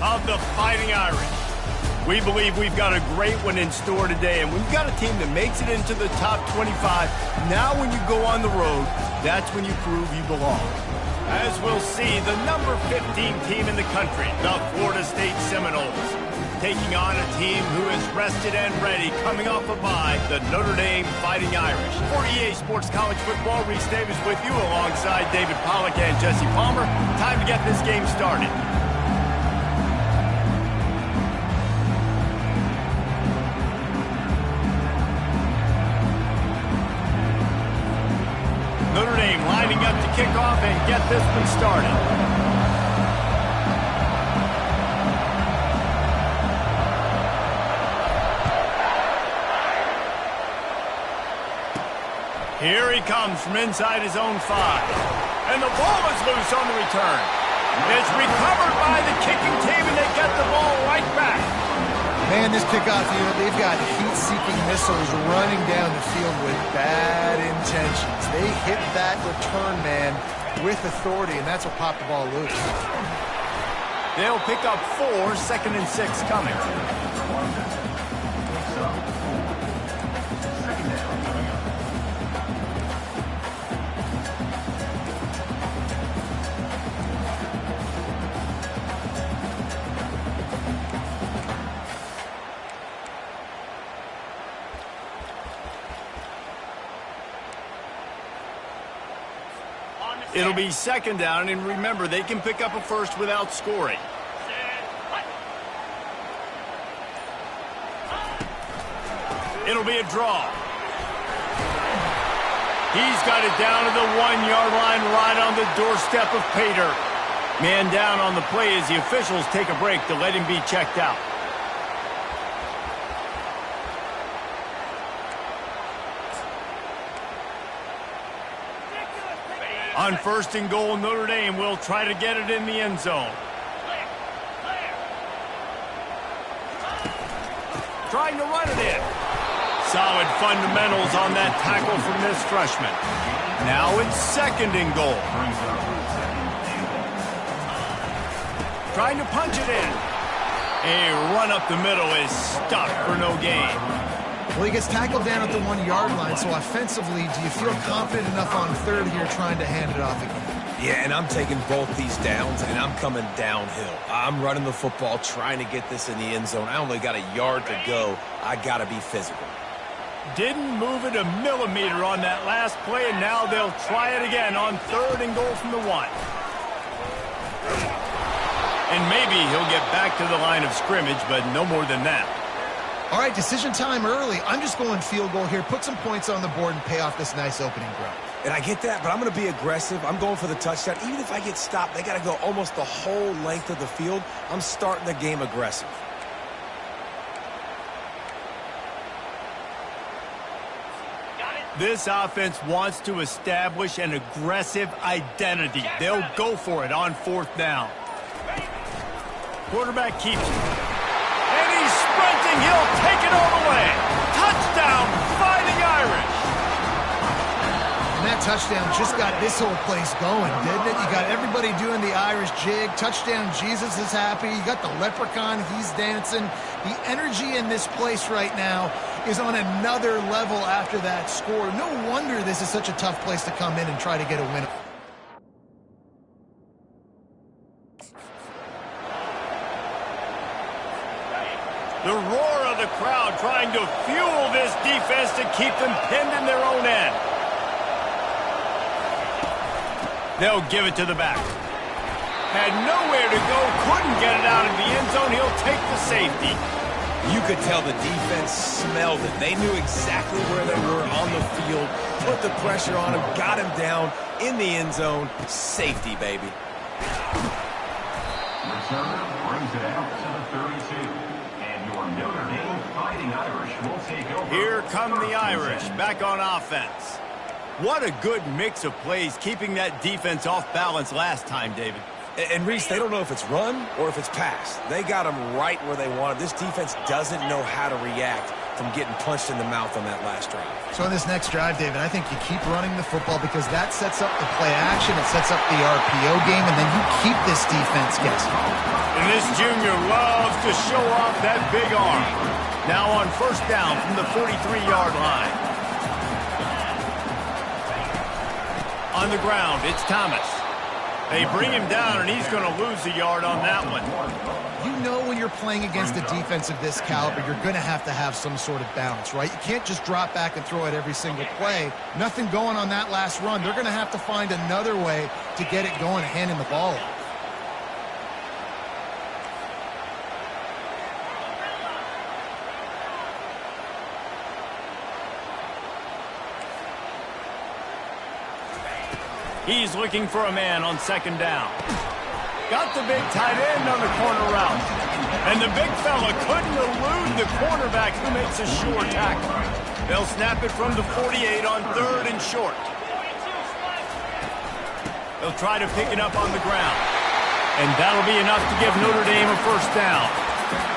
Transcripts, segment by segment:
of the Fighting Irish. We believe we've got a great one in store today, and when you've got a team that makes it into the top 25, now when you go on the road, that's when you prove you belong. As we'll see, the number 15 team in the country, the Florida State Seminoles, taking on a team who is rested and ready, coming off a bye, the Notre Dame Fighting Irish. For EA Sports College Football, Reese Davis with you alongside David Pollack and Jesse Palmer. Time to get this game started. Notre Dame lining up to kick off and get this one started. Here he comes from inside his own 5. And the ball is loose on the return. It's recovered by the kicking team, and they get the ball right back. Man, this kickoff unit, they've got heat-seeking missiles running down the field with bad intentions. They hit that return man with authority, and that's what popped the ball loose. They'll pick up 4, 2nd and 6 coming. It'll be 2nd down, and remember, they can pick up a first without scoring. It'll be a draw. He's got it down to the 1-yard line right on the doorstep of Pater. Man down on the play as the officials take a break to let him be checked out. On 1st and goal, Notre Dame will try to get it in the end zone. Trying to run it in. Solid fundamentals on that tackle from this freshman. Now it's 2nd and goal. Trying to punch it in. A run up the middle is stuck for no gain. Well, he gets tackled down at the 1-yard line, so offensively, do you feel confident enough on 3rd here trying to hand it off again? Yeah, and I'm taking both these downs, and I'm coming downhill. I'm running the football, trying to get this in the end zone. I only got a yard to go. I got to be physical. Didn't move it a millimeter on that last play, and now they'll try it again on 3rd and goal from the 1. And maybe he'll get back to the line of scrimmage, but no more than that. All right, decision time early. I'm just going field goal here. Put some points on the board and pay off this nice opening drive. And I get that, but I'm going to be aggressive. I'm going for the touchdown. Even if I get stopped, they got to go almost the whole length of the field. I'm starting the game aggressive. This offense wants to establish an aggressive identity. They'll go for it on 4th down. Quarterback keeps it. And he's sprinting. He'll take it all the way. Touchdown, Fighting Irish. And that touchdown just got this whole place going, didn't it? You got everybody doing the Irish jig. Touchdown, Jesus is happy. You got the leprechaun, he's dancing. The energy in this place right now is on another level after that score. No wonder this is such a tough place to come in and try to get a win. The roar of the crowd trying to fuel this defense to keep them pinned in their own end. They'll give it to the back. Had nowhere to go, couldn't get it out of the end zone. He'll take the safety. You could tell the defense smelled it. They knew exactly where they were on the field, put the pressure on him, got him down in the end zone. Safety, baby. Returner brings it out to the 32. And your Notre Dame Fighting Irish will take over. Here come the Irish back on offense. What a good mix of plays, keeping that defense off balance last time, David. And Reese, they don't know if it's run or if it's pass. They got them right where they want it. This defense doesn't know how to react from getting punched in the mouth on that last drive. So in this next drive, David, I think you keep running the football because that sets up the play action, it sets up the RPO game, and then you keep this defense guessing. And this junior loves to show off that big arm. Now on first down from the 43-yard line. On the ground, it's Thomas. They bring him down, and he's going to lose a yard on that one. You know when you're playing against a defense of this caliber, you're going to have some sort of balance, right? You can't just drop back and throw it every single play. Nothing going on that last run. They're going to have to find another way to get it going, handing the ball off. He's looking for a man on second down. Got the big tight end on the corner route. And the big fella couldn't elude the cornerback who makes a sure tackle. They'll snap it from the 48 on third and short. They'll try to pick it up on the ground. And that'll be enough to give Notre Dame a first down.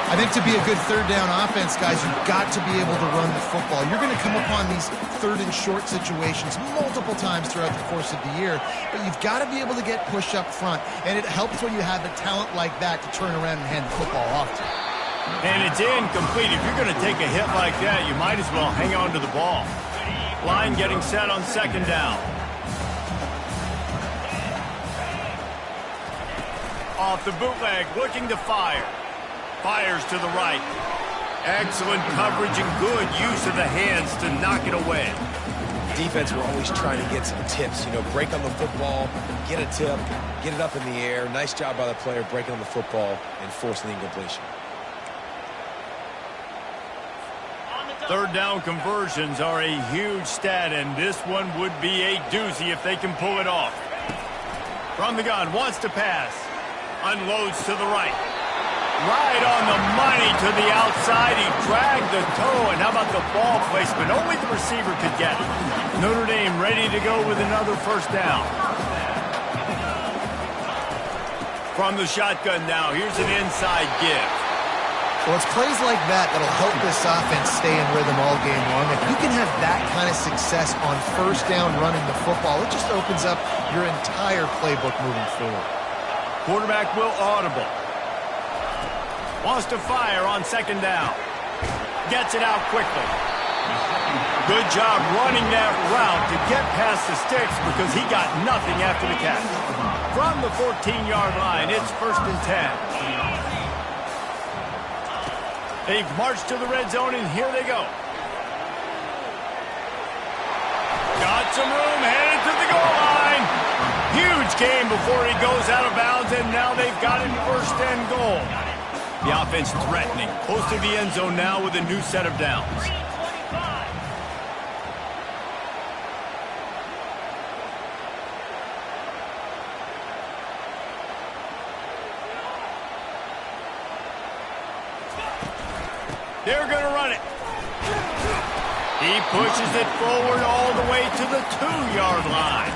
I think to be a good third down offense, guys, you've got to be able to run the football. You're going to come upon these third and short situations multiple times throughout the course of the year, but you've got to be able to get push up front, and it helps when you have a talent like that to turn around and hand the football off to. And it's incomplete. If you're going to take a hit like that, you might as well hang on to the ball. Line getting set on second down. Off the bootleg, looking to fire. Fires to the right. Excellent coverage and good use of the hands to knock it away. Defense will always try to get some tips. You know, break on the football, get a tip, get it up in the air. Nice job by the player breaking on the football and forcing the incompletion. Third down conversions are a huge stat, and this one would be a doozy if they can pull it off. From the gun, wants to pass. Unloads to the right. Right on the money to the outside. He dragged the toe, and how about the ball placement? Only the receiver could get it. Notre Dame ready to go with another first down. From the shotgun now, here's an inside give. Well, it's plays like that that'll help this offense stay in rhythm all game long. If you can have that kind of success on first down running the football, it just opens up your entire playbook moving forward. Quarterback will audible. Wants to fire on second down. Gets it out quickly. Good job running that route to get past the sticks because he got nothing after the catch. From the 14-yard line, it's first and 10. They've marched to the red zone, and here they go. Got some room, headed to the goal line. Huge game before he goes out of bounds, and now they've got it first and goal. The offense threatening, close to the end zone now with a new set of downs. They're going to run it. He pushes it forward all the way to the 2-yard line.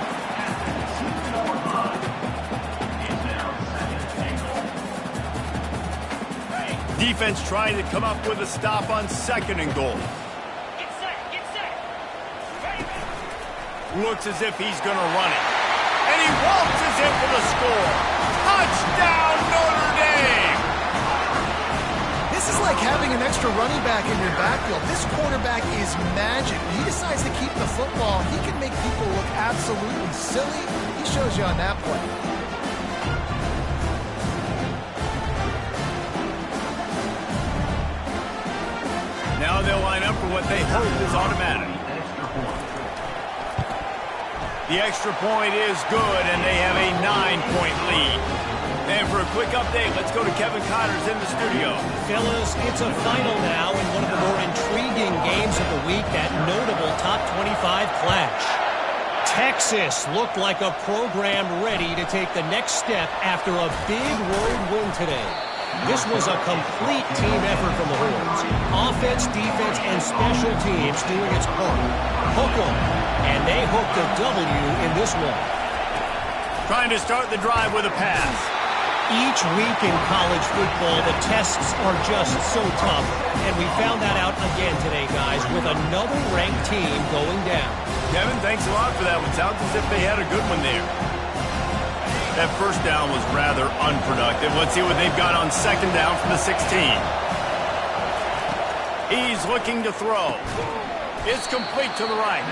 Defense trying to come up with a stop on second and goal. Get set. Looks as if he's going to run it. And he waltzes in for the score. Touchdown, Notre Dame! This is like having an extra running back in your backfield. This quarterback is magic. When he decides to keep the football, he can make people look absolutely silly. He shows you on that play. Now they'll line up for what they hope is automatic. The extra point is good, and they have a 9-point lead. And for a quick update, let's go to Kevin Connors in the studio. Fellas, it's a final now in one of the more intriguing games of the week, that notable top 25 clash. Texas looked like a program ready to take the next step after a big road win today. This was a complete team effort from the Horns. Offense, defense, and special teams doing its part. Hook 'em, and they hooked a W in this one. Trying to start the drive with a pass. Each week in college football, the tests are just so tough. And we found that out again today, guys, with another ranked team going down. Kevin, thanks a lot for that one. Sounds as if they had a good one there. That first down was rather unproductive. Let's see what they've got on second down from the 16. He's looking to throw. It's complete to the right.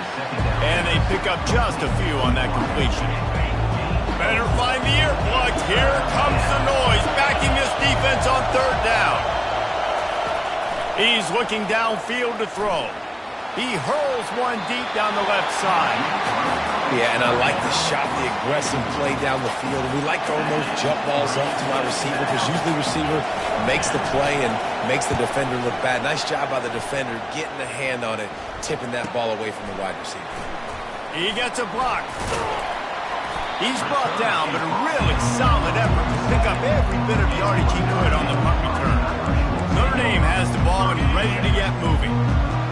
And they pick up just a few on that completion. Better find the earplugs. Here comes the noise, backing this defense on third down. He's looking downfield to throw. He hurls one deep down the left side. Yeah, and I like the shot, the aggressive play down the field. We like throwing those jump balls up to my receiver because usually the receiver makes the play and makes the defender look bad. Nice job by the defender getting a hand on it, tipping that ball away from the wide receiver. He gets a block. He's brought down, but a really solid effort to pick up every bit of yardage he could on the punt return. Notre Dame has the ball and ready to get moving.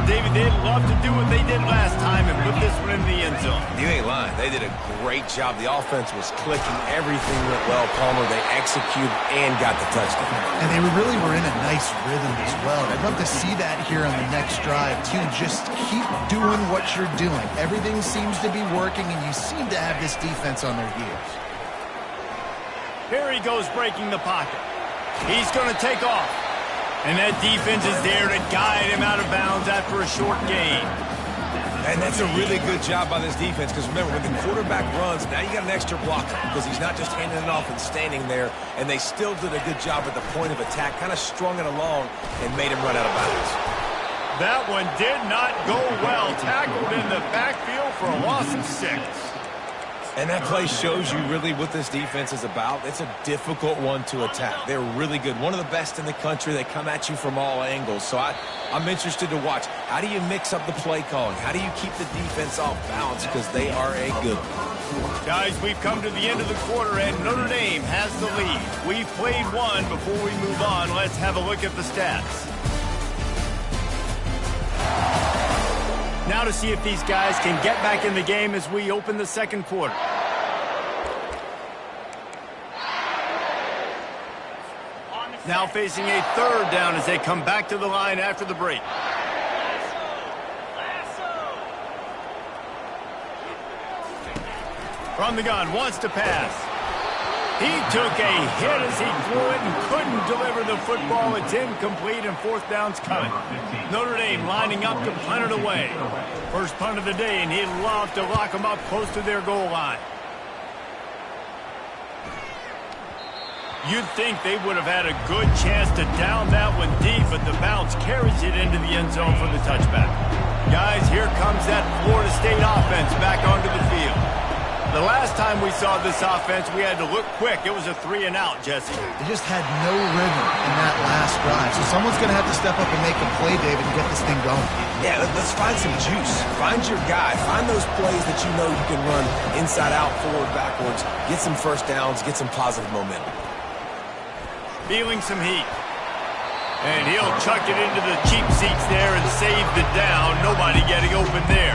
David, they'd love to do what they did last time and put this one in the end zone. You ain't lying. They did a great job. The offense was clicking. Everything went well, Palmer. They executed and got the touchdown. And they really were in a nice rhythm as well. I'd love to see that here on the next drive, too. Just keep doing what you're doing. Everything seems to be working, and you seem to have this defense on their heels. Here he goes breaking the pocket. He's going to take off. And that defense is there to guide him out of bounds after a short gain. And that's a really good job by this defense because remember, when the quarterback runs, now you got an extra blocker because he's not just handing it off and standing there. And they still did a good job at the point of attack, kind of strung it along and made him run out of bounds. That one did not go well. Tackled in the backfield for a loss of 6. And that play shows you really what this defense is about. It's a difficult one to attack. They're really good. One of the best in the country. They come at you from all angles. So I'm interested to watch. How do you mix up the play calling? How do you keep the defense off balance? Because they are a good one. Guys, we've come to the end of the quarter, and Notre Dame has the lead. We've played one. Before we move on, let's have a look at the stats. Now to see if these guys can get back in the game as we open the second quarter. Now facing a third down as they come back to the line after the break. From the gun, wants to pass. He took a hit as he threw it and couldn't deliver the football. It's incomplete and fourth down's coming. Notre Dame lining up to punt it away. First punt of the day, and he'd love to lock them up close to their goal line. You'd think they would have had a good chance to down that one deep, but the bounce carries it into the end zone for the touchback. Guys, here comes that Florida State offense back onto the field. The last time we saw this offense, we had to look quick. It was a 3-and-out, Jesse. They just had no rhythm in that last drive. So someone's going to have to step up and make a play, David, and get this thing going. Yeah, let's find some juice. Find your guy. Find those plays that you know you can run inside out, forward, backwards. Get some first downs. Get some positive momentum. Feeling some heat. And he'll chuck it into the cheap seats there and save the down. Nobody getting open there.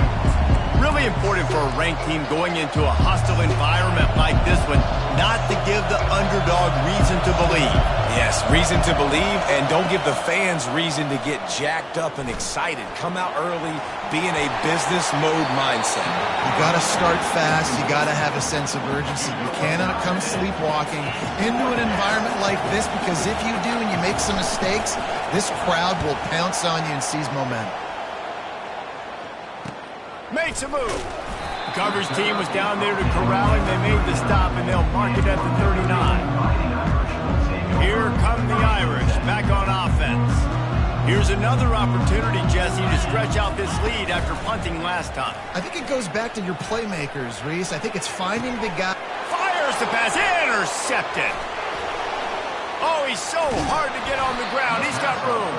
Really important for a ranked team going into a hostile environment like this one, not to give the underdog reason to believe. Yes, reason to believe, and don't give the fans reason to get jacked up and excited. Come out early, be in a business mode mindset. You got to start fast. You got to have a sense of urgency. You cannot come sleepwalking into an environment like this, because if you do and you make some mistakes, this crowd will pounce on you and seize momentum. Makes a move. The coverage team was down there to corral him. They made the stop, and they'll mark it at the 39. Here come the Irish back on offense. Here's another opportunity, Jesse, to stretch out this lead after punting last time. I think it goes back to your playmakers, Reese. I think it's finding the guy. Fires the pass. Intercepted. Oh, he's so hard to get on the ground. He's got room.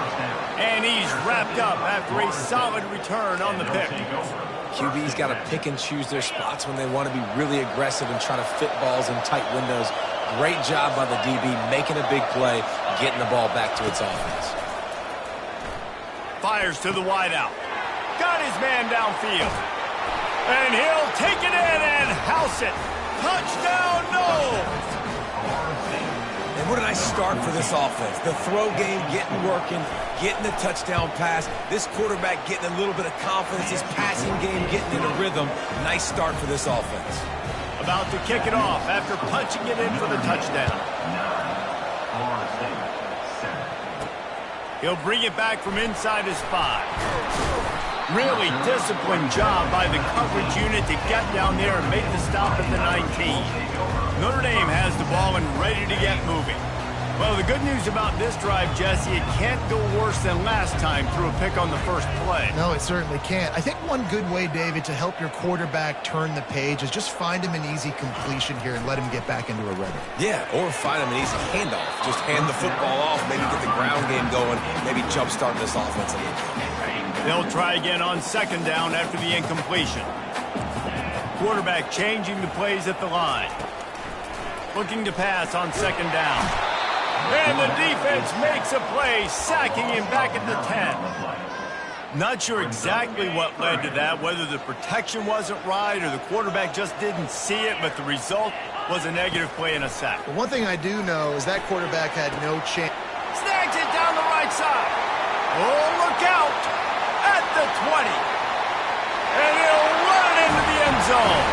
And he's wrapped up after a solid return on the pick. QB's got to pick and choose their spots when they want to be really aggressive and try to fit balls in tight windows. Great job by the DB, making a big play, getting the ball back to its offense. Fires to the wideout. Got his man downfield. And he'll take it in and house it. Touchdown, no! what a nice start for this offense. The throw game getting working, getting the touchdown pass. This quarterback getting a little bit of confidence. His passing game getting in a rhythm. Nice start for this offense. About to kick it off after punching it in for the touchdown. He'll bring it back from inside his 5. Really disciplined job by the coverage unit to get down there and make the stop at the 19. Notre Dame has the ball and ready to get moving. Well, the good news about this drive, Jesse, it can't go worse than last time through a pick on the first play. No, it certainly can't. I think one good way, David, to help your quarterback turn the page is just find him an easy completion here and let him get back into a rhythm. Yeah, or find him an easy handoff. Just hand the football off, maybe get the ground game going, maybe jumpstart this offense a little bit. They'll try again on second down after the incompletion. Quarterback changing the plays at the line. Looking to pass on second down. And the defense makes a play, sacking him back at the 10. Not sure exactly what led to that, whether the protection wasn't right or the quarterback just didn't see it, but the result was a negative play and a sack. But one thing I do know is that quarterback had no chance. Snags it down the right side. Oh, look out! At the 20. And he'll run into the end zone.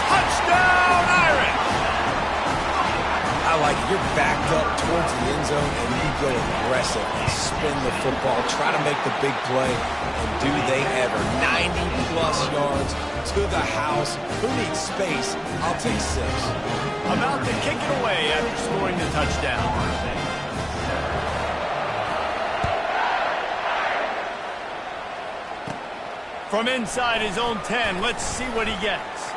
Touchdown, Irish! I like it. You're backed up towards the end zone, and you go aggressive and spin the football, try to make the big play, and do they ever. 90-plus yards to the house. Who needs space? I'll take 6. About to kick it away after scoring the touchdown. From inside his own 10, let's see what he gets.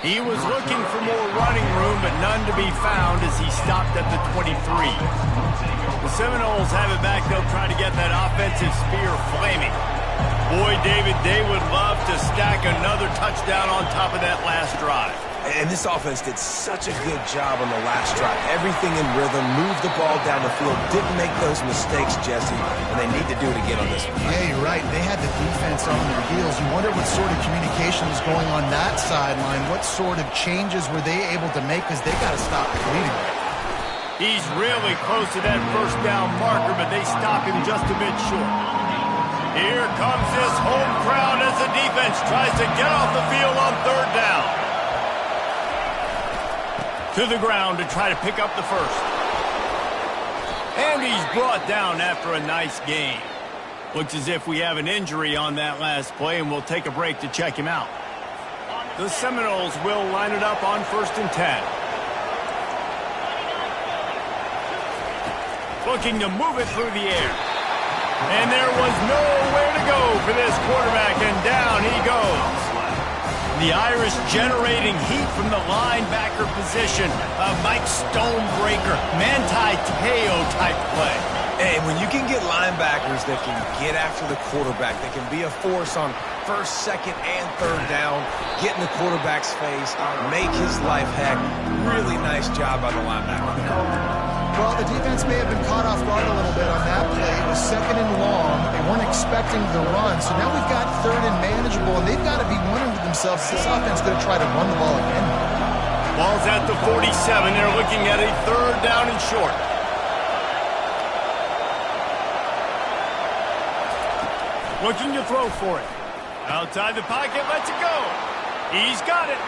He was looking for more running room, but none to be found as he stopped at the 23. The Seminoles have it back. They'll try to get that offensive spear flaming. Boy, David, they would love to stack another touchdown on top of that last drive. And this offense did such a good job on the last drive. Everything in rhythm, moved the ball down the field, didn't make those mistakes, Jesse, and they need to do it again on this one. Yeah, you're right. They had the defense on their heels. You wonder what sort of communication is going on that sideline. What sort of changes were they able to make because they got to stop the bleeding. He's really close to that first down marker, but they stop him just a bit short. Here comes this home crowd as the defense tries to get off the field on third down. To the ground to try to pick up the first. And he's brought down after a nice game. Looks as if we have an injury on that last play, and we'll take a break to check him out. The Seminoles will line it up on 1st and 10. Looking to move it through the air. And there was nowhere to go for this quarterback, and down he goes. The Irish generating heat from the linebacker position. A Mike Stonebreaker, Manti Te'o type play. And when you can get linebackers that can get after the quarterback, that can be a force on 1st, 2nd, and 3rd down, get in the quarterback's face, make his life heck. Really nice job by the linebacker. Well, the defense may have been caught off guard a little bit on that play. It was 2nd and long. They weren't expecting the run. So now we've got 3rd and manageable, and they've got to be wondering to themselves, is this offense going to try to run the ball again? Ball's at the 47. They're looking at a 3rd down and short. Looking to throw for it. Outside the pocket, lets it go. He's got it.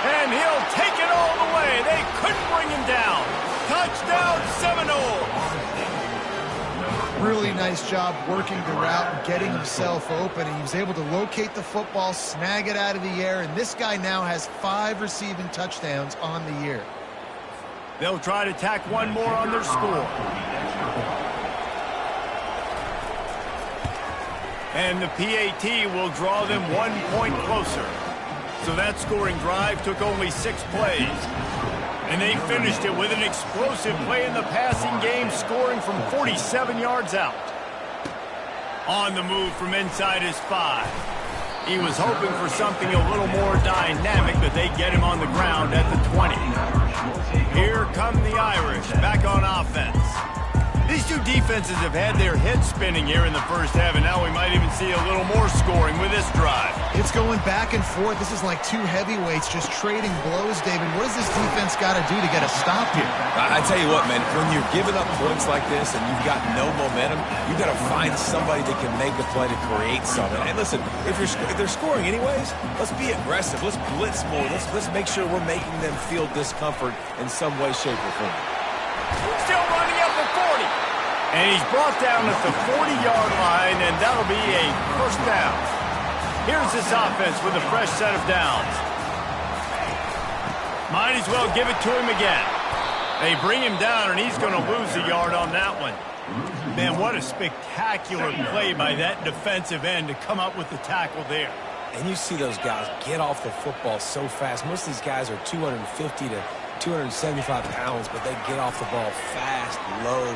And he'll take it all the way. They couldn't bring him down. Touchdown, Seminoles! Really nice job working the route and getting himself open. He was able to locate the football, snag it out of the air, and this guy now has 5 receiving touchdowns on the year. They'll try to tack one more on their score. And the PAT will draw them 1 point closer. So that scoring drive took only 6 plays. And they finished it with an explosive play in the passing game, scoring from 47 yards out. On the move from inside his 5. He was hoping for something a little more dynamic, but they get him on the ground at the 20. Here come the Irish back on offense. These two defenses have had their heads spinning here in the first half, and now we might even see a little more scoring with this drive. It's going back and forth. This is like two heavyweights just trading blows, David. What does this defense got to do to get a stop here? I tell you what, man, when you're giving up points like this and you've got no momentum, you've got to find somebody that can make a play to create something. And listen, if they're scoring anyways, let's be aggressive. Let's blitz more. Let's make sure we're making them feel discomfort in some way, shape, or form. Still running up the 40. And he's brought down at the 40-yard line, and that'll be a first down. Here's this offense with a fresh set of downs. Might as well give it to him again. They bring him down, and he's going to lose a yard on that one. Man, what a spectacular play by that defensive end to come up with the tackle there. And you see those guys get off the football so fast. Most of these guys are 250 to 275 pounds, but they get off the ball fast, low.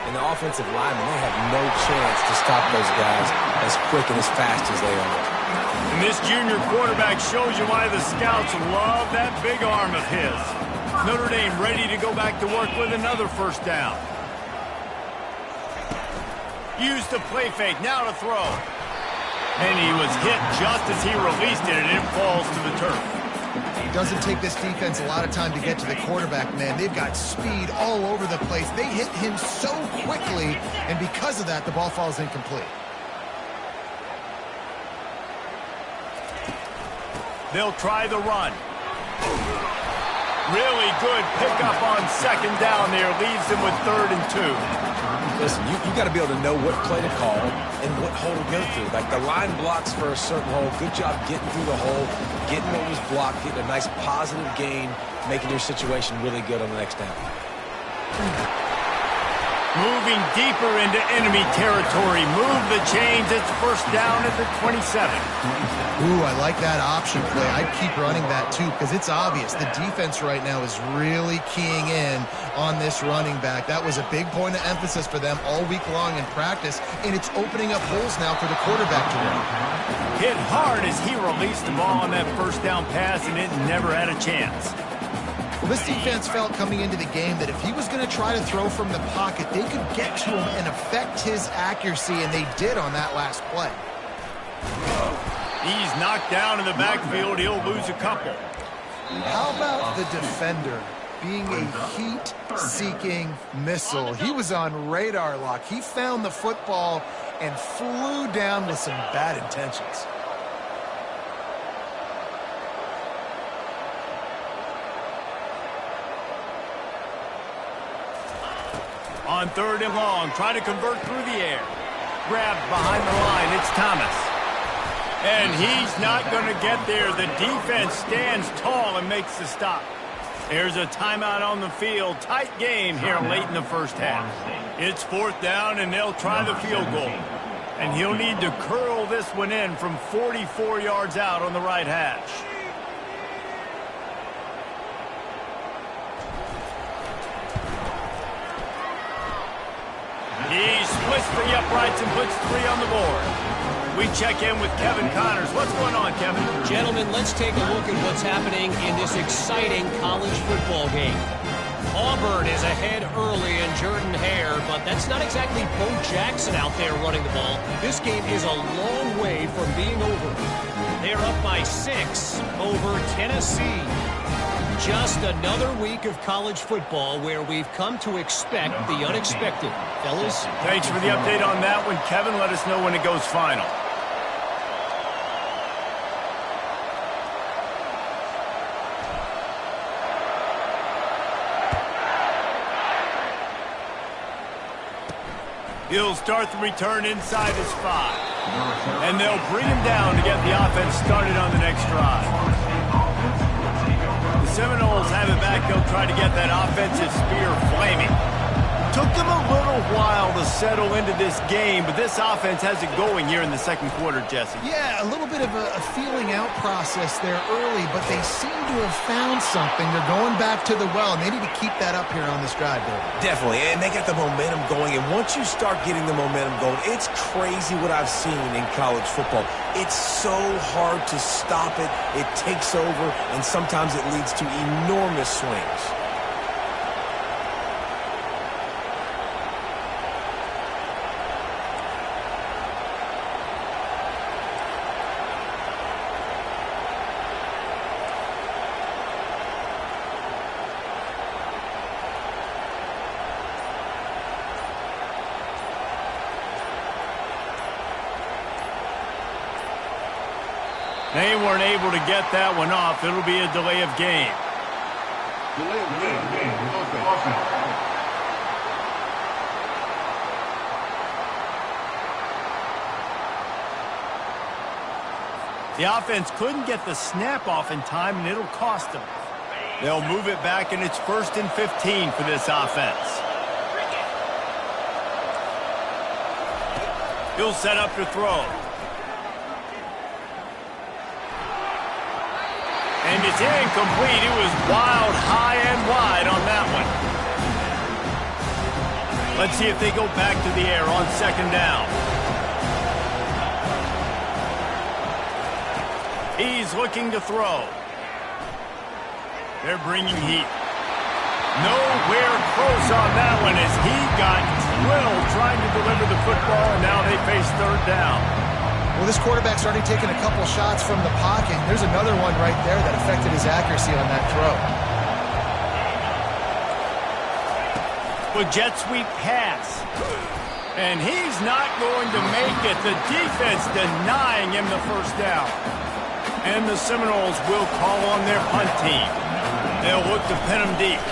And the offensive linemen, they have no chance to stop those guys as quick and as fast as they are. And this junior quarterback shows you why the scouts love that big arm of his. Notre Dame ready to go back to work with another first down. Use the play fake, now to throw. And he was hit just as he released it, and it falls to the turf. It doesn't take this defense a lot of time to get to the quarterback, man. They've got speed all over the place. They hit him so quickly, and because of that, the ball falls incomplete. They'll try the run. Really good pickup on second down there. Leaves them with 3rd and 2. Listen, you got to be able to know what play to call and what hole to go through. Like the line blocks for a certain hole. Good job getting through the hole, getting what was blocked, getting a nice positive gain, making your situation really good on the next down. Moving deeper into enemy territory. Move the chains. It's first down at the 27. Ooh, I like that option play. I'd keep running that too because it's obvious. The defense right now is really keying in on this running back. That was a big point of emphasis for them all week long in practice, and it's opening up holes now for the quarterback to run. Hit hard as he released the ball on that first down pass, and it never had a chance. Well, this defense felt coming into the game that if he was going to try to throw from the pocket, they could get to him and affect his accuracy, and they did on that last play. He's knocked down in the backfield. He'll lose a couple. How about the defender being a heat-seeking missile? He was on radar lock. He found the football and flew down with some bad intentions. On 3rd and long, try to convert through the air. Grabbed behind the line, it's Thomas. And he's not going to get there. The defense stands tall and makes the stop. There's a timeout on the field. Tight game here late in the first half. It's 4th down, and they'll try the field goal. And he'll need to curl this one in from 44 yards out on the right hash. He splits the uprights and puts 3 on the board. We check in with Kevin Connors. What's going on, Kevin? Gentlemen, let's take a look at what's happening in this exciting college football game. Auburn is ahead early in Jordan Hare, but that's not exactly Bo Jackson out there running the ball. This game is a long way from being over. They're up by 6 over Tennessee. Just another week of college football where we've come to expect the unexpected. Fellas? Thanks for the update on that one, Kevin. Let us know when it goes final. He'll start the return inside his 5. And they'll bring him down to get the offense started on the next drive. The Seminoles have it back. They'll try to get that offensive spear flaming. Took them a little while to settle into this game, but this offense has it going here in the second quarter, Jesse. Yeah, a little bit of a feeling out process there early, but they seem to have found something. They're going back to the well, and they need to keep that up here on this drive, David. Definitely, and they got the momentum going, and once you start getting the momentum going, it's crazy what I've seen in college football. It's so hard to stop it. It takes over, and sometimes it leads to enormous swings. They weren't able to get that one off. It'll be a delay of game. The offense couldn't get the snap off in time, and it'll cost them. They'll move it back, and it's 1st and 15 for this offense. He'll set up to throw. And it's incomplete. It was wild, high and wide on that one. Let's see if they go back to the air on 2nd down. He's looking to throw. They're bringing heat. Nowhere close on that one as he got drilled trying to deliver the football, and now they face 3rd down. Well, this quarterback's already taken a couple shots from the pocket. There's another one right there that affected his accuracy on that throw. With jet sweep pass. And he's not going to make it. The defense denying him the 1st down. And the Seminoles will call on their punt team. They'll look to pin him deep.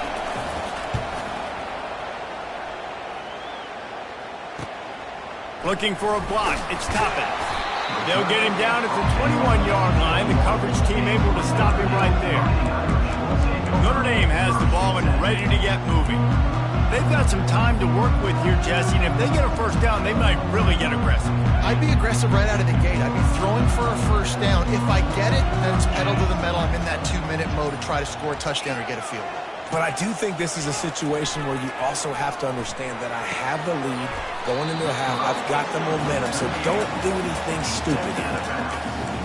Looking for a block. It's Toppin. They'll get him down at the 21-yard line. The coverage team able to stop him right there. Notre Dame has the ball and ready to get moving. They've got some time to work with here, Jesse, and if they get a 1st down, they might really get aggressive. I'd be aggressive right out of the gate. I'd be throwing for a 1st down. If I get it, then it's pedal to the metal. I'm in that 2-minute mode to try to score a touchdown or get a field goal. But I do think this is a situation where you also have to understand that I have the lead going into the half. I've got the momentum, so don't do anything stupid.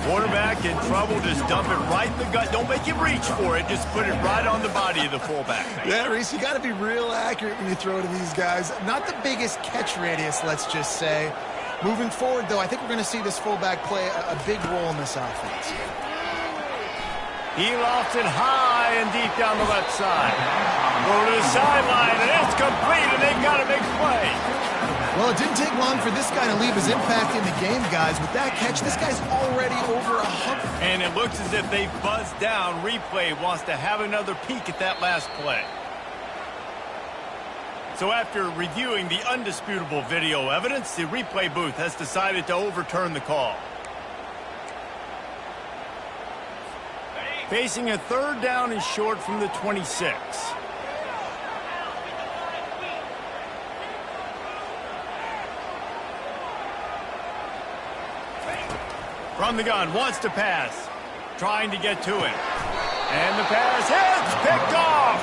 Quarterback in trouble, just dump it right in the gut. Don't make him reach for it. Just put it right on the body of the fullback. Yeah, Reese, you got to be real accurate when you throw to these guys. Not the biggest catch radius, let's just say. Moving forward, though, I think we're going to see this fullback play a big role in this offense. He lofts it high and deep down the left side. Go to the sideline, and it's complete, and they've got a big play. Well, it didn't take long for this guy to leave his impact in the game, guys. With that catch, this guy's already over 100. And it looks as if they've buzzed down. Replay wants to have another peek at that last play. So after reviewing the undisputable video evidence, the replay booth has decided to overturn the call. Facing a 3rd down and short from the 26. From the gun, wants to pass. Trying to get to him. And the pass hits, picked off.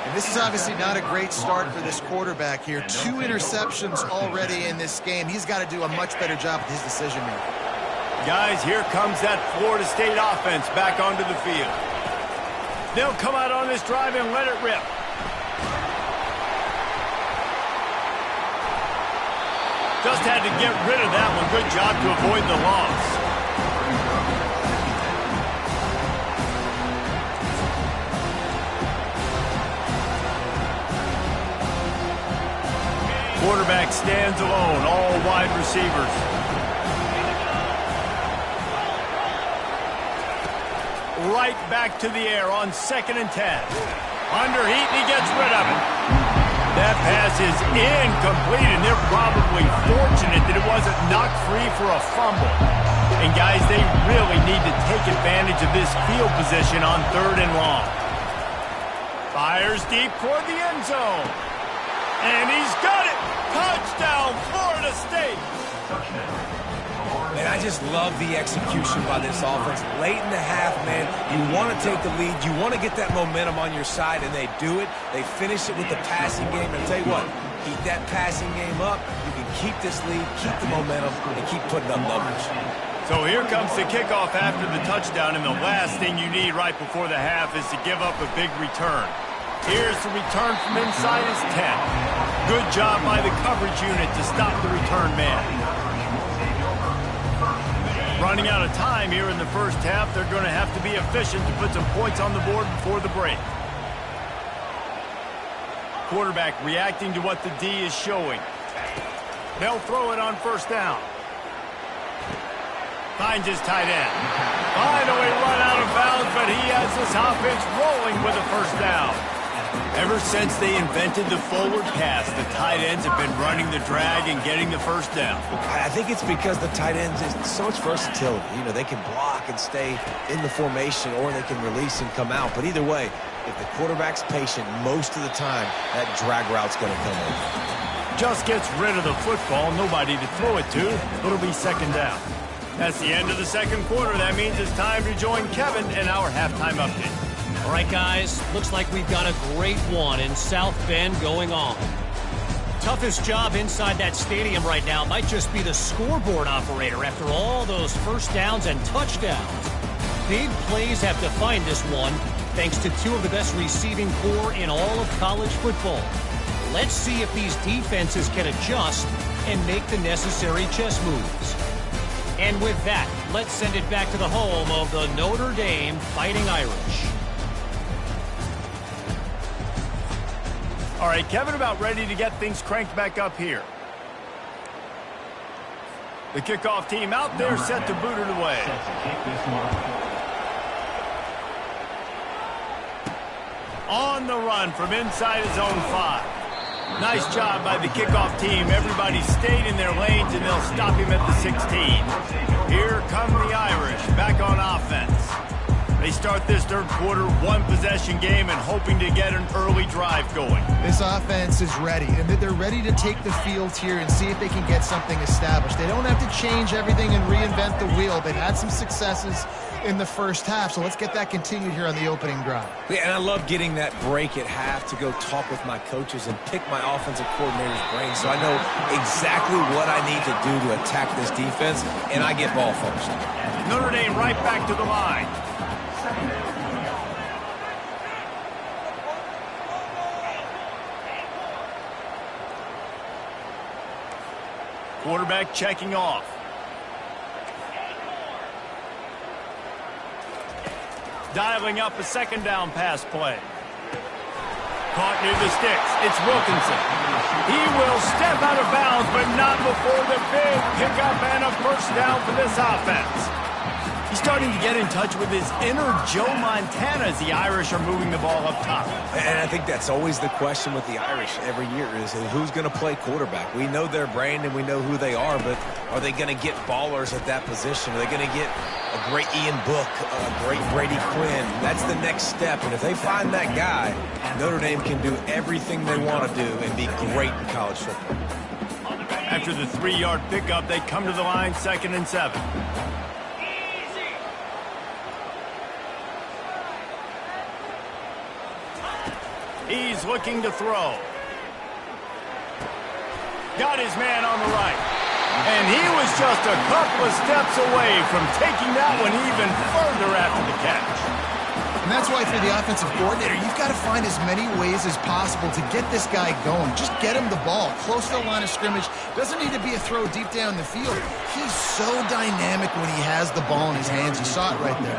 And this is obviously not a great start for this quarterback here. 2 interceptions already in this game. He's got to do a much better job with his decision making. Guys, here comes that Florida State offense back onto the field. They'll come out on this drive and let it rip. Just had to get rid of that one. Good job to avoid the loss. Quarterback stands alone, all wide receivers. Right back to the air on 2nd and 10. Under heat, and he gets rid of it. That pass is incomplete, and they're probably fortunate that it wasn't knocked free for a fumble. And guys, they really need to take advantage of this field position on 3rd and long. Fires deep toward the end zone. And he's got it. Touchdown, Florida State. And I just love the execution by this offense. Late in the half, man, you want to take the lead. You want to get that momentum on your side, and they do it. They finish it with the passing game. And I'll tell you what, keep that passing game up. You can keep this lead, keep the momentum, and keep putting up numbers. So here comes the kickoff after the touchdown, and the last thing you need right before the half is to give up a big return. Here's the return from inside his 10. Good job by the coverage unit to stop the return man. Running out of time here in the 1st half. They're going to have to be efficient to put some points on the board before the break. Quarterback reacting to what the D is showing. They'll throw it on 1st down. Finds his tight end. Finally run out of bounds, but he has this offense rolling with a first down. Ever since they invented the forward pass, the tight ends have been running the drag and getting the first down. I think it's because the tight ends is so much versatility. You know, they can block and stay in the formation, or they can release and come out. But either way, if the quarterback's patient, most of the time, that drag route's going to come in. Just gets rid of the football, nobody to throw it to. It'll be second down. That's the end of the second quarter. That means it's time to join Kevin in our halftime update. All right, guys, looks like we've got a great one in South Bend going on. Toughest job inside that stadium right now might just be the scoreboard operator after all those first downs and touchdowns. Big plays have defined this one, thanks to two of the best receiving corps in all of college football. Let's see if these defenses can adjust and make the necessary chess moves. And with that, let's send it back to the home of the Notre Dame Fighting Irish. All right, Kevin, about ready to get things cranked back up here. The kickoff team out there set to boot it away. On the run from inside his own 5. Nice job by the kickoff team. Everybody stayed in their lanes, and they'll stop him at the 16. Here come the Irish back on offense. They start this third quarter, one-possession game, and hoping to get an early drive going. This offense is ready, and they're ready to take the field here and see if they can get something established. They don't have to change everything and reinvent the wheel. They've had some successes in the first half, so let's get that continued here on the opening drive. Yeah, and I love getting that break at half to go talk with my coaches and pick my offensive coordinator's brain, so I know exactly what I need to do to attack this defense, and I get ball first. Notre Dame right back to the line. Quarterback checking off. Dialing up a second down pass play. Caught near the sticks. It's Wilkinson. He will step out of bounds, but not before the big pickup and a first down for this offense. He's starting to get in touch with his inner Joe Montana as the Irish are moving the ball up top. And I think that's always the question with the Irish every year is who's going to play quarterback. We know their brand and we know who they are, but are they going to get ballers at that position? Are they going to get a great Ian Book, a great Brady Quinn? That's the next step. And if they find that guy, Notre Dame can do everything they want to do and be great in college football. After the 3-yard pickup, they come to the line, 2nd and 7. He's looking to throw. Got his man on the right. And he was just a couple of steps away from taking that one even further after the catch. And that's why for the offensive coordinator, you've got to find as many ways as possible to get this guy going. Just get him the ball close to the line of scrimmage. Doesn't need to be a throw deep down the field. He's so dynamic when he has the ball in his hands. You saw it right there.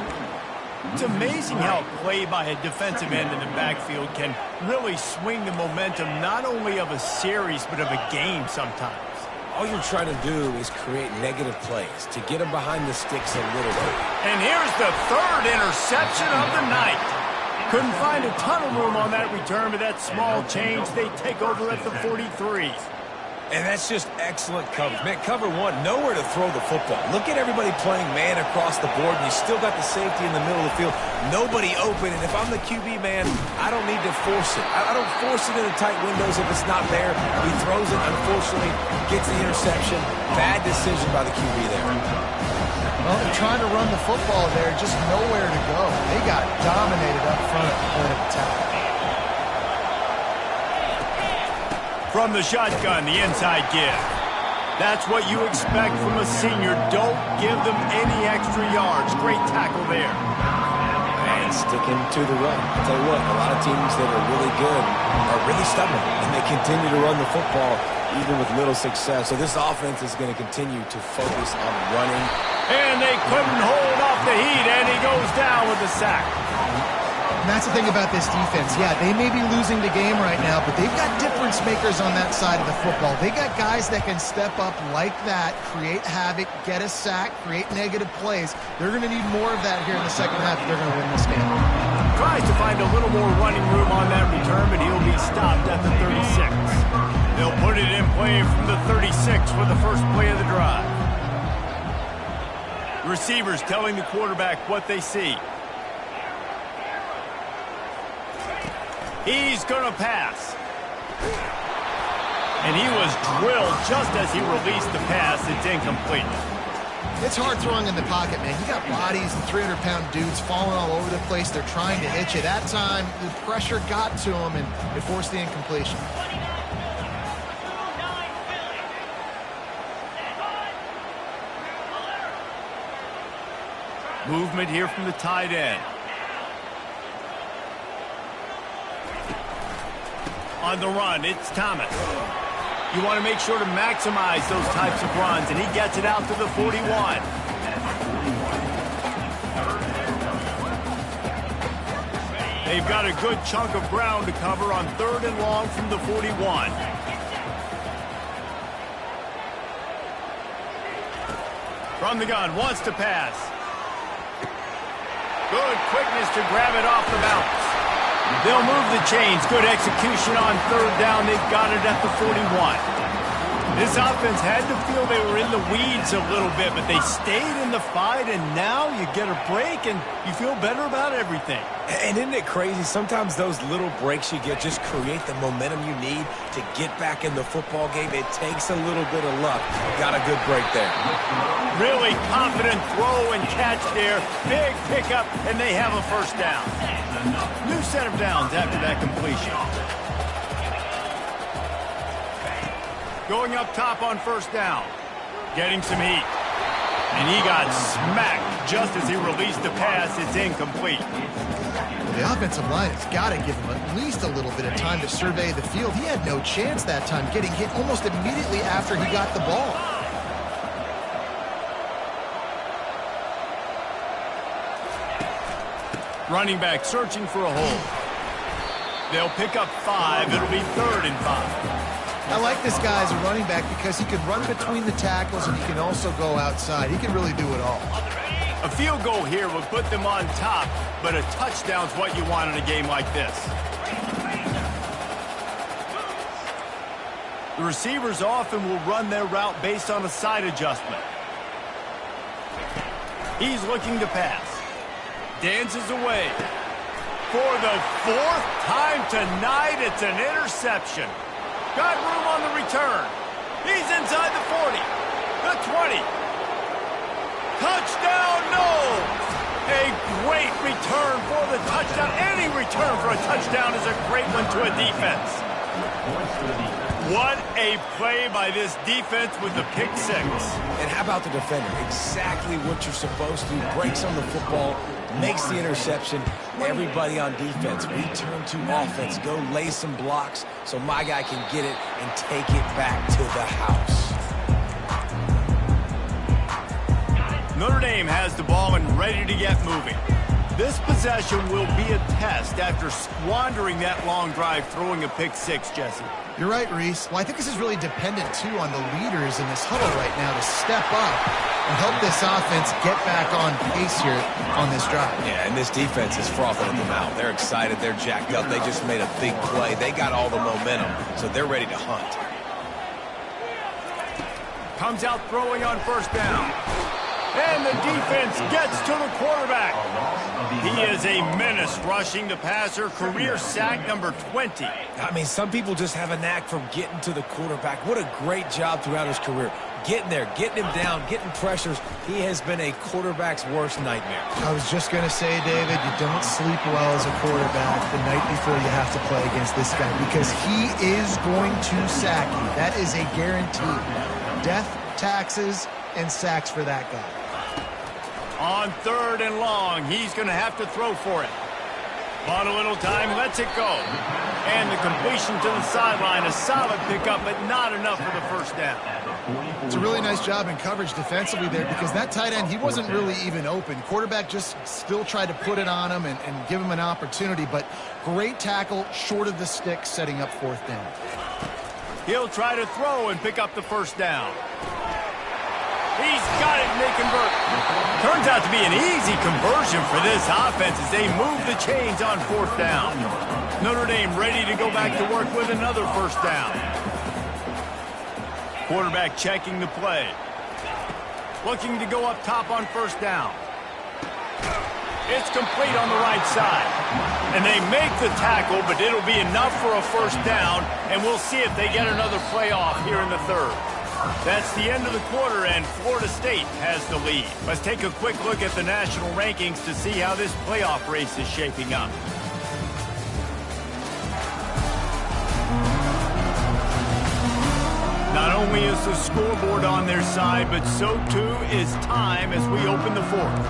It's amazing how a play by a defensive end in the backfield can really swing the momentum not only of a series but of a game sometimes. All you're trying to do is create negative plays to get them behind the sticks a little bit. And here's the 3rd interception of the night. Couldn't find a ton of room on that return, but that small change, they take over at the 43. And that's just excellent coverage. Man, cover one, nowhere to throw the football. Look at everybody playing man across the board, and you still got the safety in the middle of the field. Nobody open, and if I'm the QB, man, I don't need to force it. I don't force it in the tight windows if it's not there. He throws it, unfortunately, gets the interception. Bad decision by the QB there. Well, they're trying to run the football there, just nowhere to go. They got dominated up front at the point of attack. From the shotgun, the inside give. That's what you expect from a senior. Don't give them any extra yards. Great tackle there. And sticking to the run. I'll tell you what, a lot of teams that are really good are really stubborn, and they continue to run the football even with little success. So this offense is going to continue to focus on running. And they couldn't hold off the heat, and he goes down with a sack. And that's the thing about this defense. Yeah, they may be losing the game right now, but they've got difference makers on that side of the football. They got guys that can step up like that, create havoc, get a sack, create negative plays. They're going to need more of that here in the second half if they're going to win this game. Tries to find a little more running room on that return, but he'll be stopped at the 36. They'll put it in play from the 36 for the first play of the drive. Receivers telling the quarterback what they see. He's going to pass. And he was drilled just as he released the pass. It's incomplete. It's hard throwing in the pocket, man. You got bodies and 300-pound dudes falling all over the place. They're trying to hit you. That time, the pressure got to him, and it forced the incompletion. Movement here from the tight end. On the run, it's Thomas. You want to make sure to maximize those types of runs, and he gets it out to the 41. They've got a good chunk of ground to cover on 3rd and long from the 41. From the gun, wants to pass. Good quickness to grab it off the bounce. They'll move the chains. Good execution on 3rd down. They've got it at the 41. This offense had to feel they were in the weeds a little bit, but they stayed in the fight, and now you get a break, and you feel better about everything. And isn't it crazy? Sometimes those little breaks you get just create the momentum you need to get back in the football game. It takes a little bit of luck. Got a good break there. Really confident throw and catch there. Big pickup, and they have a first down. New set of downs after that completion. Going up top on 1st down. Getting some heat. And he got smacked just as he released the pass. It's incomplete. Well, the offensive line has got to give him at least a little bit of time to survey the field. He had no chance that time, getting hit almost immediately after he got the ball. Running back searching for a hole. They'll pick up 5. It'll be 3rd and 5. I like this guy as a running back because he can run between the tackles and he can also go outside. He can really do it all. A field goal here would put them on top, but a touchdown's what you want in a game like this. The receivers often will run their route based on a side adjustment. He's looking to pass. Dances away. For the 4th time tonight, it's an interception. Got room on the return. He's inside the 40. The 20. Touchdown, no! A great return for the touchdown. Any return for a touchdown is a great one to a defense. What a play by this defense with the pick 6. And how about the defender? Exactly what you're supposed to. Breaks on the football, makes the interception. Everybody on defense, return to offense. Go lay some blocks so my guy can get it and take it back to the house. Notre Dame has the ball and ready to get moving. This possession will be a test after squandering that long drive, throwing a pick 6, Jesse. You're right, Reese. Well, I think this is really dependent, too, on the leaders in this huddle right now to step up and help this offense get back on pace here on this drive. Yeah, and this defense is frothing at the mouth. They're excited. They're jacked up. They just made a big play. They got all the momentum, so they're ready to hunt. Comes out throwing on 1st down. And the defense gets to the quarterback. He is a menace rushing the passer. Career sack number 20. I mean, some people just have a knack for getting to the quarterback. What a great job throughout his career. Getting there, getting him down, getting pressures. He has been a quarterback's worst nightmare. I was just going to say, David, you don't sleep well as a quarterback the night before you have to play against this guy because he is going to sack you. That is a guarantee. Death, taxes, and sacks for that guy. On 3rd and long, he's going to have to throw for it. Bought a little time, lets it go. And the completion to the sideline, a solid pickup, but not enough for the first down. It's a really nice job in coverage defensively there because that tight end, he wasn't really even open. Quarterback just still tried to put it on him and give him an opportunity, but great tackle short of the stick, setting up fourth down. He'll try to throw and pick up the first down. He's got it, and they convert. Turns out to be an easy conversion for this offense as they move the chains on fourth down. Notre Dame ready to go back to work with another first down. Quarterback checking the play. Looking to go up top on first down. It's complete on the right side. And they make the tackle, but it'll be enough for a first down, and we'll see if they get another play off here in the third. That's the end of the quarter, and Florida State has the lead. Let's take a quick look at the national rankings to see how this playoff race is shaping up. Not only is the scoreboard on their side, but so too is time as we open the fourth.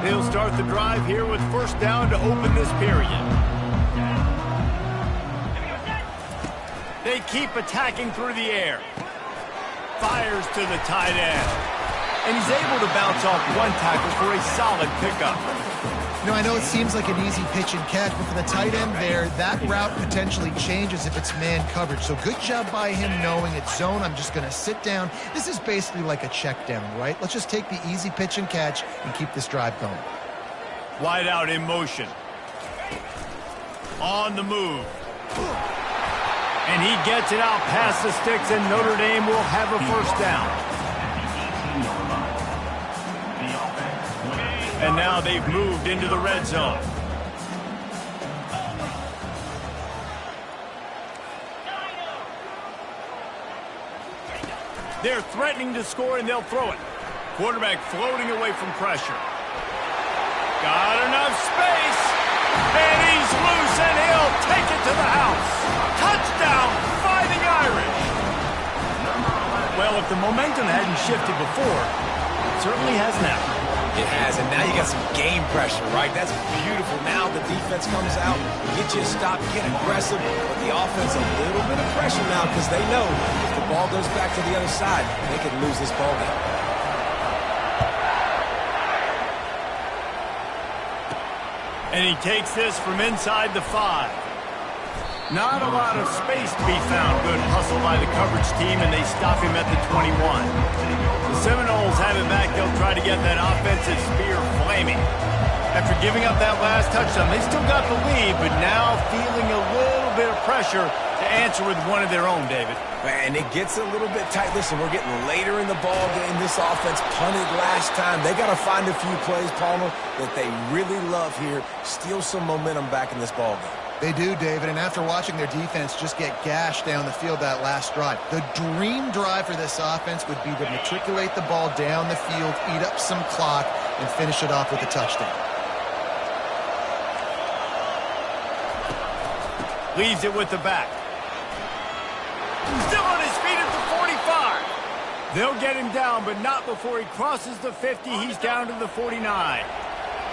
They'll start the drive here with first down to open this period. They keep attacking through the air. Fires to the tight end. And he's able to bounce off one tackle for a solid pickup. You know, I know it seems like an easy pitch and catch, but for the tight end there, that route potentially changes if it's man coverage. So good job by him knowing it's zone. I'm just going to sit down. This is basically like a check down, right? Let's just take the easy pitch and catch and keep this drive going. Wide out in motion. On the move. And he gets it out past the sticks, and Notre Dame will have a first down. And now they've moved into the red zone. They're threatening to score, and they'll throw it. Quarterback floating away from pressure. Got enough space. And he's loose, and he'll take it to the house. Touchdown, Fighting Irish. Well, if the momentum hadn't shifted before, it certainly has now. It has, and now you got some game pressure, right? That's beautiful. Now the defense comes out, get you a stop, get aggressive, but the offense a little bit of pressure now because they know if the ball goes back to the other side, they could lose this ball game. And he takes this from inside the 5. Not a lot of space to be found. Good hustle by the coverage team, and they stop him at the 21. The Seminoles have it back. They'll try to get that offensive spear flaming. After giving up that last touchdown, they still got the lead, but now feeling a little bit of pressure to answer with one of their own, David. And it gets a little bit tight. Listen, we're getting later in the ball game. This offense punted last time. They got to find a few plays, Palmer, that they really love here. Steal some momentum back in this ball game. They do, David, and after watching their defense just get gashed down the field that last drive, the dream drive for this offense would be to matriculate the ball down the field, eat up some clock, and finish it off with a touchdown. Leaves it with the back. Still on his feet at the 45. They'll get him down, but not before he crosses the 50. He's down to the 49.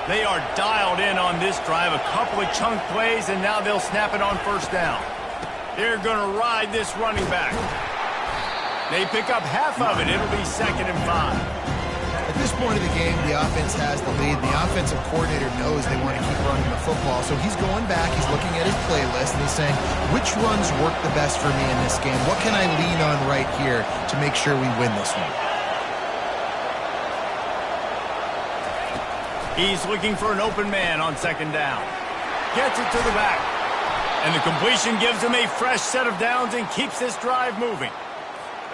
They are dialed in on this drive. A couple of chunk plays, and now they'll snap it on first down. They're going to ride this running back. They pick up half of it. It'll be 2nd and 5. At this point of the game, the offense has the lead. The offensive coordinator knows they want to keep running the football, so he's going back. He's looking at his playlist, and he's saying, which runs work the best for me in this game? What can I lean on right here to make sure we win this one? He's looking for an open man on 2nd down. Gets it to the back. And the completion gives him a fresh set of downs and keeps this drive moving.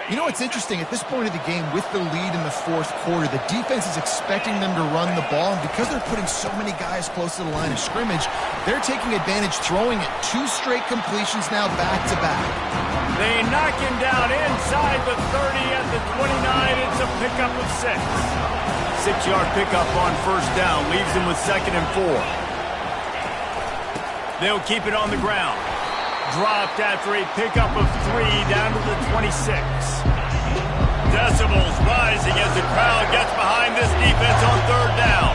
You know what's interesting? At this point of the game, with the lead in the 4th quarter, the defense is expecting them to run the ball, and because they're putting so many guys close to the line of scrimmage, they're taking advantage, throwing it 2 straight completions now back-to-back. They knock him down inside the 30 at the 29. It's a pickup of 6. 6-yard pickup on first down, leaves him with 2nd and 4. They'll keep it on the ground. Dropped after a pickup of 3 down to the 26. Decibels rising as the crowd gets behind this defense on 3rd down.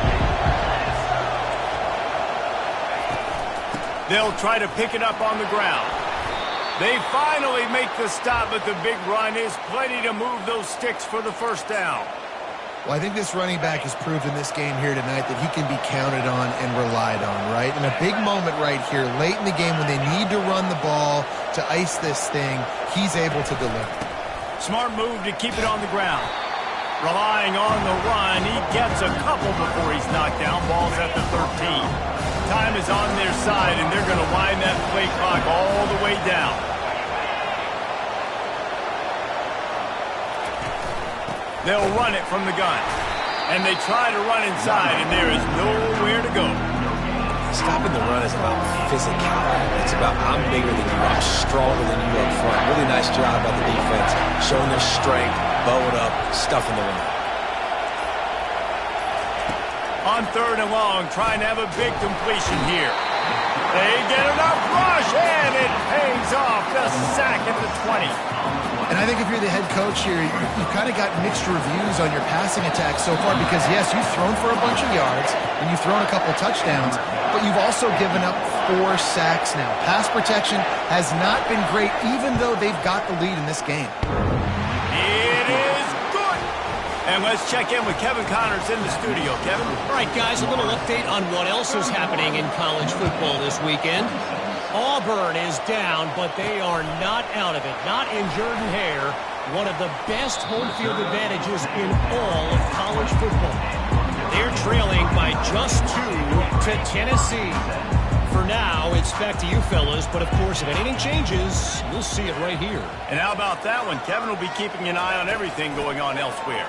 They'll try to pick it up on the ground. They finally make the stop, but the big run is plenty to move those sticks for the first down. Well, I think this running back has proved in this game here tonight that he can be counted on and relied on, right? In a big moment right here, late in the game when they need to run the ball to ice this thing, he's able to deliver. Smart move to keep it on the ground. Relying on the run, he gets a couple before he's knocked down. Ball's at the 13. Time is on their side, and they're going to wind that play clock all the way down. They'll run it from the gun. And they try to run inside, and there is nowhere to go. Stopping the run is about physicality. It's about I'm bigger than you, I'm stronger than you up front. Really nice job by the defense, showing their strength, bowed up, stuffing the run. On 3rd and long, trying to have a big completion here. They get enough rush, and it pays off. The sack at the 20. And I think if you're the head coach here, you've kind of got mixed reviews on your passing attack so far because, yes, you've thrown for a bunch of yards and you've thrown a couple touchdowns, but you've also given up 4 sacks now. Pass protection has not been great, even though they've got the lead in this game. It is good. And let's check in with Kevin Connors in the studio. Kevin? All right, guys, a little update on what else is happening in college football this weekend. Auburn is down, but they are not out of it. Not in Jordan-Hare, one of the best home field advantages in all of college football. They're trailing by just 2 to Tennessee. For now, it's back to you fellas, but of course, if anything changes, you'll see it right here. And how about that one? Kevin will be keeping an eye on everything going on elsewhere.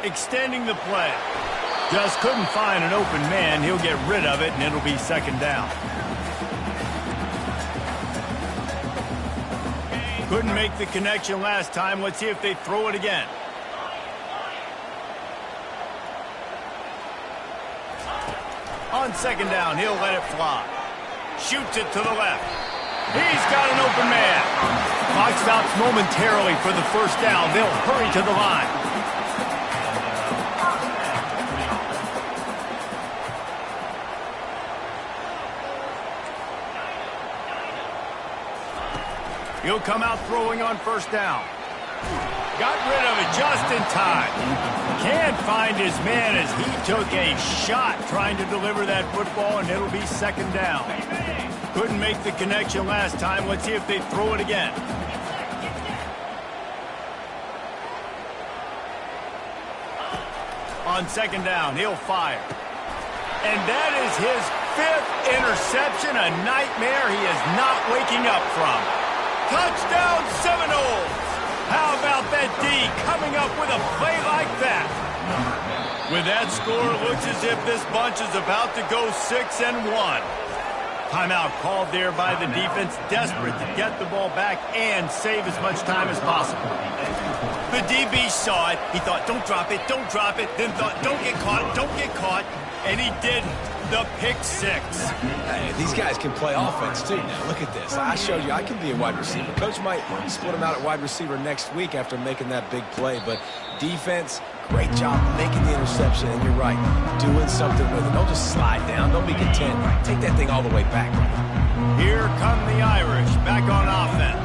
Extending the play. Just couldn't find an open man. He'll get rid of it, and it'll be 2nd down. Couldn't make the connection last time. Let's see if they throw it again. On 2nd down, he'll let it fly. Shoots it to the left. He's got an open man. Clock stops momentarily for the 1st down. They'll hurry to the line. He'll come out throwing on 1st down. Got rid of it just in time. Can't find his man as he took a shot trying to deliver that football, and it'll be 2nd down. Couldn't make the connection last time. Let's see if they throw it again. On 2nd down, he'll fire. And that is his 5th interception, a nightmare he is not waking up from. Touchdown Seminoles! How about that D coming up with a play like that? With that score, it looks as if this bunch is about to go 6-1. Timeout called there by the defense, desperate to get the ball back and save as much time as possible. The DB saw it. He thought, don't drop it, don't drop it. Then thought, don't get caught, don't get caught. And he didn't. The pick 6. Hey, these guys can play offense, too. Now, look at this. I showed you I can be a wide receiver. Coach might split him out at wide receiver next week after making that big play. But defense, great job making the interception. And you're right, doing something with it. Don't just slide down. Don't be content. Take that thing all the way back. Here come the Irish back on offense.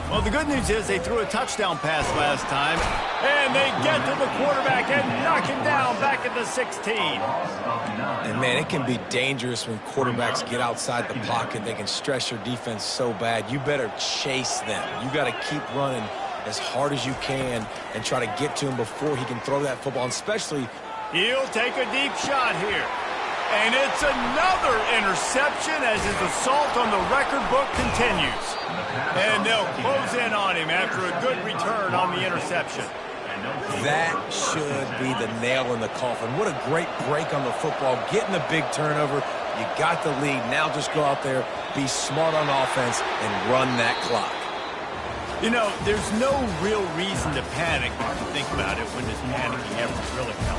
Well, the good news is they threw a touchdown pass last time, and they get to the quarterback and knock him down back at the 16. And, man, it can be dangerous when quarterbacks get outside the pocket. They can stress your defense so bad. You better chase them. You got to keep running as hard as you can and try to get to him before he can throw that football, and especially. He'll take a deep shot here. And it's another interception as his assault on the record book continues. And they'll close in on him after a good return on the interception. That should be the nail in the coffin. What a great break on the football. Getting the big turnover. You got the lead. Now just go out there, be smart on offense, and run that clock. You know, there's no real reason to panic if you think about it when this panicking ever really comes.